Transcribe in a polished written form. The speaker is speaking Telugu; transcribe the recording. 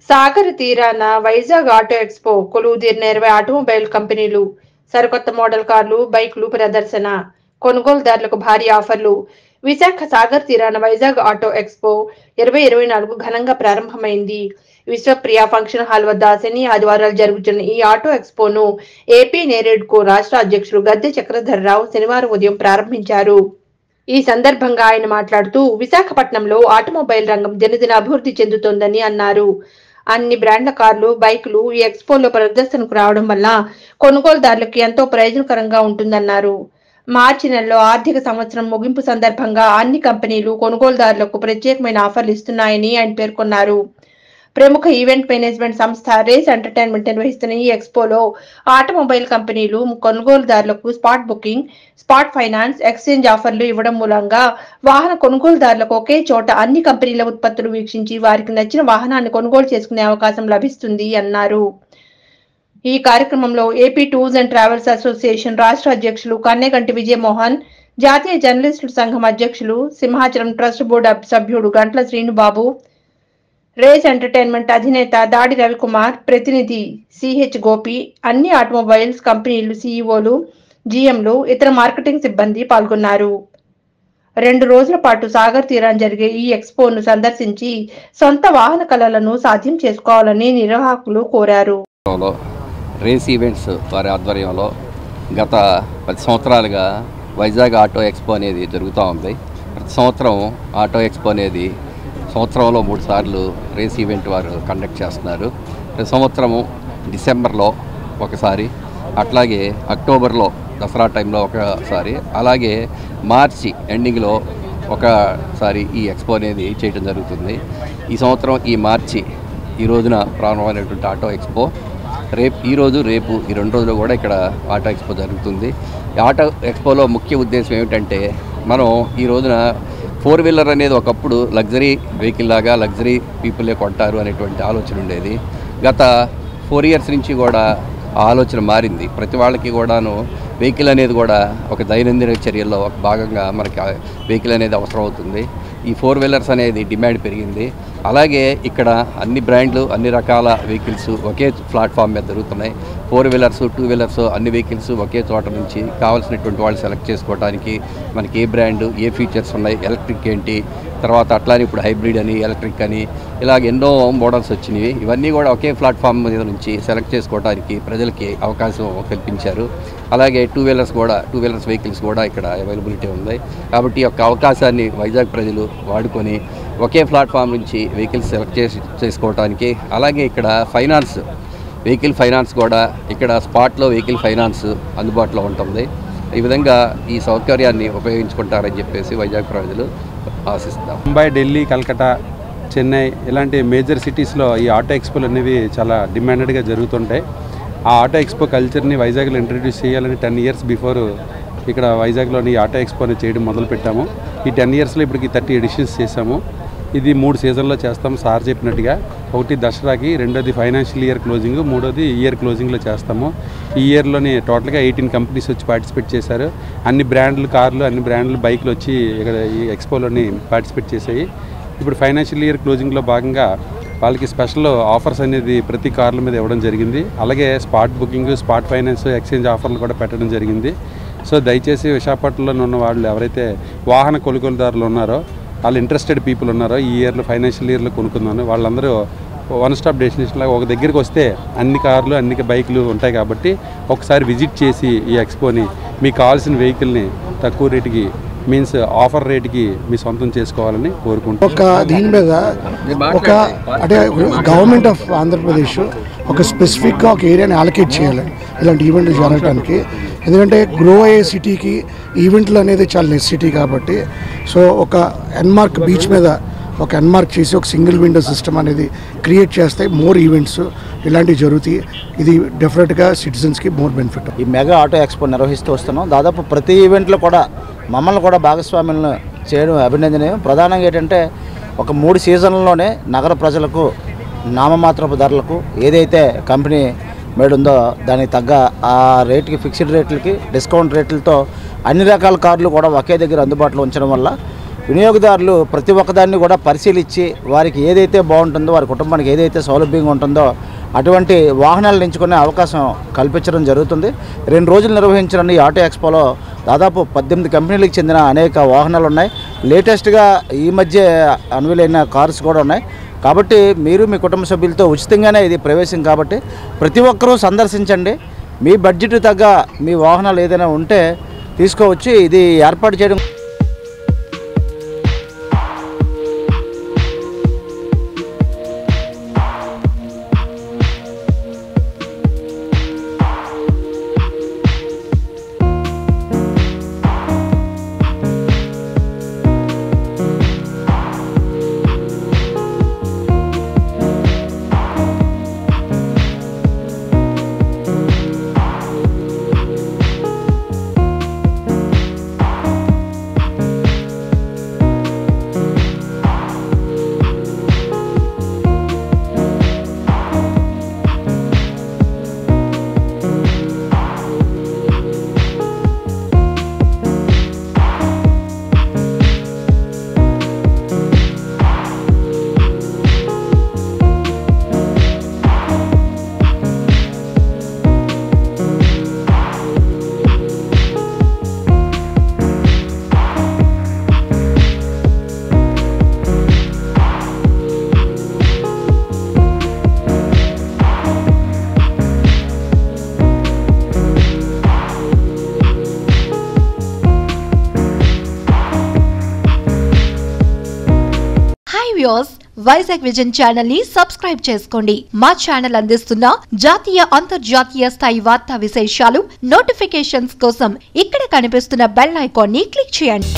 సాగర్ తీరాన వైజాగ్ ఆటో ఎక్స్పో కొలువుదీరిన 20 ఆటోమొబైల్ కంపెనీలు సరికొత్త మోడల్ కార్లు, బైకులు ప్రదర్శన, కొనుగోలుదారులకు భారీ ఆఫర్లు. విశాఖ సాగర్ తీరాన వైజాగ్ ఆటో ఎక్స్పో 2024 ఘనంగా ప్రారంభమైంది. విశ్వప్రియ ఫంక్షన్ హాల్ వద్ద శని, ఆదివారాలు జరుగుతున్న ఈ ఆటో ఎక్స్పోను ఏపీ నేరేడ్కో రాష్ట్ర అధ్యక్షులు గద్దె చక్రధర్రావు శనివారం ఉదయం ప్రారంభించారు. ఈ సందర్భంగా ఆయన మాట్లాడుతూ విశాఖపట్నంలో ఆటోమొబైల్ రంగం దినదిన అభివృద్ధి చెందుతోందని అన్నారు. అన్ని బ్రాండ్ల కార్లు, బైకులు ఈ ఎక్స్పోలో ప్రదర్శనకు రావడం వల్ల కొనుగోలుదారులకు ఎంతో ప్రయోజనకరంగా ఉంటుందన్నారు. మార్చి నెలలో ఆర్థిక సంవత్సరం ముగింపు సందర్భంగా అన్ని కంపెనీలు కొనుగోలుదారులకు ప్రత్యేకమైన ఆఫర్లు ఇస్తున్నాయని ఆయన పేర్కొన్నారు. ప్రముఖ ఈవెంట్ మేనేజ్మెంట్ సంస్థ రేస్ ఎంటర్టైన్మెంట్ నిర్వహిస్తున్న ఈ ఎక్స్పోలో ఆటోమొబైల్ కంపెనీలు కొనుగోలుదారులకు spot booking, spot finance, exchange ఆఫర్లు ఇవ్వడం మూలంగా వాహన కొనుగోలుదారులకు ఒకే చోట అన్ని కంపెనీల ఉత్పత్తులు వీక్షించి వారికి నచ్చిన వాహనాన్ని కొనుగోలు చేసుకునే అవకాశం లభిస్తుంది అన్నారు. ఈ కార్యక్రమంలో AP tours and travels association రాష్ట్ర అధ్యక్షులు కన్నెగంటి విజయమోహన్, జాతీయ జర్నలిస్టుల సంఘం అధ్యక్షులు, సింహాచలం ట్రస్ట్ బోర్డు సభ్యుడు గంట్ల శ్రీనుబాబు, రేస్ ఎంటర్టైన్మెంట్ అధినేత దాడి రవికుమార్, ప్రతినిధి సిహెచ్ గోపి, అన్ని ఆటోమొబైల్స్ కంపెనీలు సీఈఓలు, జీఎంలు, ఇతర మార్కెటింగ్ సిబ్బంది పాల్గొన్నారు. 2 రోజుల పాటు సాగర్ తీరాన జరిగే ఈ ఎక్స్పోను సందర్శించి సొంత వాహన కళలను సాధ్యం చేసుకోవాలని నిర్వాహకులు కోరారు. రేస్ ఈవెంట్స్ వారి ఆధ్వర్యంలో గత 10 సంవత్సరాలుగా వైజాగ్ ఆటో ఎక్స్పో అనేది జరుగుతూ ఉంది. ప్రతి సంవత్సరం ఆటో ఎక్స్పో అనేది సంవత్సరంలో 3 సార్లు రేస్ ఈవెంట్ వారు కండక్ట్ చేస్తున్నారు. ప్రతి సంవత్సరము డిసెంబర్లో ఒకసారి, అట్లాగే అక్టోబర్లో దసరా టైంలో ఒకసారి, అలాగే మార్చి ఎండింగ్లో ఒకసారి ఈ ఎక్స్పో అనేది చేయడం జరుగుతుంది. ఈ సంవత్సరం ఈ మార్చి ఈ రోజున ప్రారంభమైనటువంటి ఆటో ఎక్స్పో ఈరోజు రేపు ఈ 2 రోజులు కూడా ఇక్కడ ఆటో ఎక్స్పో జరుగుతుంది. ఆటో ఎక్స్పోలో ముఖ్య ఉద్దేశం ఏమిటంటే, మనం ఈ రోజున 4 వీలర్ అనేది ఒకప్పుడు లగ్జరీ వెహికల్ లాగా లగ్జరీ పీపులే కొంటారు అనేటువంటి ఆలోచన ఉండేది. గత 4 ఇయర్స్ నుంచి కూడా ఆ ఆలోచన మారింది. ప్రతి వాళ్ళకి కూడాను వెహికల్ అనేది కూడా ఒక దైనందిన చర్యల్లో ఒక భాగంగా మనకి వెహికల్ అనేది అవసరం అవుతుంది. ఈ 4 వీలర్స్ అనేది డిమాండ్ పెరిగింది. అలాగే ఇక్కడ అన్ని బ్రాండ్లు, అన్ని రకాల వెహికల్స్ ఒకే ప్లాట్ఫామ్ మీద జరుగుతున్నాయి. 4 వీలర్స్, 2 వీలర్స్ అన్ని వెహికల్స్ ఒకే చోట నుంచి కావాల్సినటువంటి వాళ్ళు సెలెక్ట్ చేసుకోవడానికి మనకి ఏ బ్రాండ్, ఏ ఫీచర్స్ ఉన్నాయి, ఎలక్ట్రిక్ ఏంటి, తర్వాత అట్లానే ఇప్పుడు హైబ్రిడ్ అని, ఎలక్ట్రిక్ అని ఇలాగ ఎన్నో మోడల్స్ వచ్చినాయి. ఇవన్నీ కూడా ఒకే ప్లాట్ఫామ్ మీద నుంచి సెలెక్ట్ చేసుకోవడానికి ప్రజలకి అవకాశం కల్పించారు. అలాగే 2 వీలర్స్ వెహికల్స్ కూడా ఇక్కడ అవైలబిలిటీ ఉంది. కాబట్టి ఈ యొక్క అవకాశాన్ని వైజాగ్ ప్రజలు వాడుకొని ఒకే ప్లాట్ఫామ్ నుంచి వెహికల్స్ సెలెక్ట్ చేసుకోవడానికి, అలాగే ఇక్కడ వెహికల్ ఫైనాన్స్ కూడా ఇక్కడ స్పాట్లో వెహికల్ ఫైనాన్స్ అందుబాటులో ఉంటుంది. ఈ విధంగా ఈ సౌకర్యాన్ని ఉపయోగించుకుంటారని చెప్పేసి వైజాగ్ ప్రజలు ఆశిస్తాం. ముంబై, ఢిల్లీ, కలకత్తా, చెన్నై ఇలాంటి మేజర్ సిటీస్లో ఈ ఆటో ఎక్స్పోలు అనేవి చాలా డిమాండెడ్గా జరుగుతుంటాయి. ఆ ఆటో ఎక్స్పో కల్చర్ని వైజాగ్లో ఇంట్రడ్యూస్ చేయాలని 10 ఇయర్స్ బిఫోర్ ఇక్కడ వైజాగ్లోని ఆటో ఎక్స్పోని చేయడం మొదలుపెట్టాము. ఈ 10 ఇయర్స్లో ఇప్పటికి 30 ఎడిషన్స్ చేసాము. ఇది 3 సీజన్లో చేస్తాము సార్ చెప్పినట్టుగా. ఒకటి దసరాకి, రెండోది ఫైనాన్షియల్ ఇయర్ క్లోజింగ్, మూడోది ఇయర్ క్లోజింగ్లో చేస్తాము. ఈ ఇయర్లోని టోటల్గా 18 కంపెనీస్ వచ్చి పార్టిసిపేట్ చేశారు. అన్ని బ్రాండ్లు కార్లు, అన్ని బ్రాండ్లు బైకులు వచ్చి ఇక్కడ ఈ ఎక్స్పోలోని పార్టిసిపేట్ చేశాయి. ఇప్పుడు ఫైనాన్షియల్ ఇయర్ క్లోజింగ్లో భాగంగా వాళ్ళకి స్పెషల్ ఆఫర్స్ అనేది ప్రతి కార్ల మీద ఇవ్వడం జరిగింది. అలాగే spot booking, spot finance, exchange ఆఫర్లు కూడా పెట్టడం జరిగింది. సో దయచేసి విశాఖపట్నంలో ఉన్న వాళ్ళు ఎవరైతే వాహన కొనుగోలుదారులు ఉన్నారో, వాళ్ళు ఇంట్రెస్టెడ్ పీపుల్ ఉన్నారో, ఈ ఇయర్లో ఫైనాన్షియల్ ఇయర్లో కొనుక్కున్నాను వాళ్ళందరూ వన్ స్టాప్ డెస్టినేషన్ లాగా ఒక దగ్గరికి వస్తే అన్ని కార్లు, అన్ని బైకులు ఉంటాయి. కాబట్టి ఒకసారి విజిట్ చేసి ఈ ఎక్స్పోని మీకు కావాల్సిన వెహికల్ని తక్కువ రేటుకి మీన్స్ ఆఫర్ రేట్కి మీ సొంతం చేసుకోవాలని కోరుకుంటున్నాను. ఒక దీని మీద అంటే గవర్నమెంట్ ఆఫ్ ఆంధ్రప్రదేశ్ ఒక స్పెసిఫిక్గా ఒక ఏరియాని అలొకేట్ చేయాలి ఇలాంటి ఈవెంట్లు జరగడానికి. ఎందుకంటే గ్రో అయ్యే సిటీకి ఈవెంట్లు అనేది చాలా నెసెసిటీ కాబట్టి, సో ఒక ఎన్మార్క్ బీచ్ మీద ఒక ఎన్మార్క్ చేసి ఒక సింగిల్ విండో సిస్టమ్ అనేది క్రియేట్ చేస్తే మోర్ ఈవెంట్స్ ఇలాంటివి జరుగుతాయి. ఇది డెఫినెట్గా సిటిజన్స్కి మోర్ బెనిఫిట్. ఈ మెగా ఆటో ఎక్స్పో నిర్వహిస్తూ వస్తున్నాం. దాదాపు ప్రతి ఈవెంట్లో కూడా మమ్మల్ని కూడా భాగస్వామ్యం చేయడం అభినందనీయం. ప్రధానంగా ఏంటంటే ఒక 3 సీజన్లలోనే నగర ప్రజలకు నామమాత్రపు ధరలకు ఏదైతే కంపెనీ మేడ్ ఉందో దానికి తగ్గ ఆ రేట్కి, ఫిక్స్డ్ రేట్లకి, డిస్కౌంట్ రేట్లతో అన్ని రకాల కార్లు కూడా ఒకే దగ్గర అందుబాటులో ఉంచడం వల్ల వినియోగదారులు ప్రతి ఒక్కదాన్ని కూడా పరిశీలించి వారికి ఏదైతే బాగుంటుందో, వారి కుటుంబానికి ఏదైతే సౌలభ్యంగా ఉంటుందో అటువంటి వాహనాలను ఎంచుకునే అవకాశం కల్పించడం జరుగుతుంది. 2 రోజులు నిర్వహించిన ఈ ఆటో ఎక్స్పోలో దాదాపు 18 కంపెనీలకు చెందిన అనేక వాహనాలు ఉన్నాయి. లేటెస్ట్గా ఈ మధ్య అన్వీలైన కార్స్ కూడా ఉన్నాయి. కాబట్టి మీరు మీ కుటుంబ సభ్యులతో ఉచితంగానే ఇది ప్రవేశం కాబట్టి ప్రతి ఒక్కరూ సందర్శించండి. మీ బడ్జెట్ తగ్గ మీ వాహనాలు ఏదైనా ఉంటే తీసుకోవచ్చు. ఇది ఏర్పాటు చేయడం వైజాగ్ విజన్ ఛానల్ ని సబ్స్క్రైబ్ చేసుకోండి. మా ఛానల్ అందిస్తున్న జాతీయ అంతర్జాతీయ స్థాయి వార్తా విశేషాలు నోటిఫికేషన్స్ కోసం ఇక్కడ కనిపిస్తున్న బెల్ ఐకాన్ ని క్లిక్ చేయండి.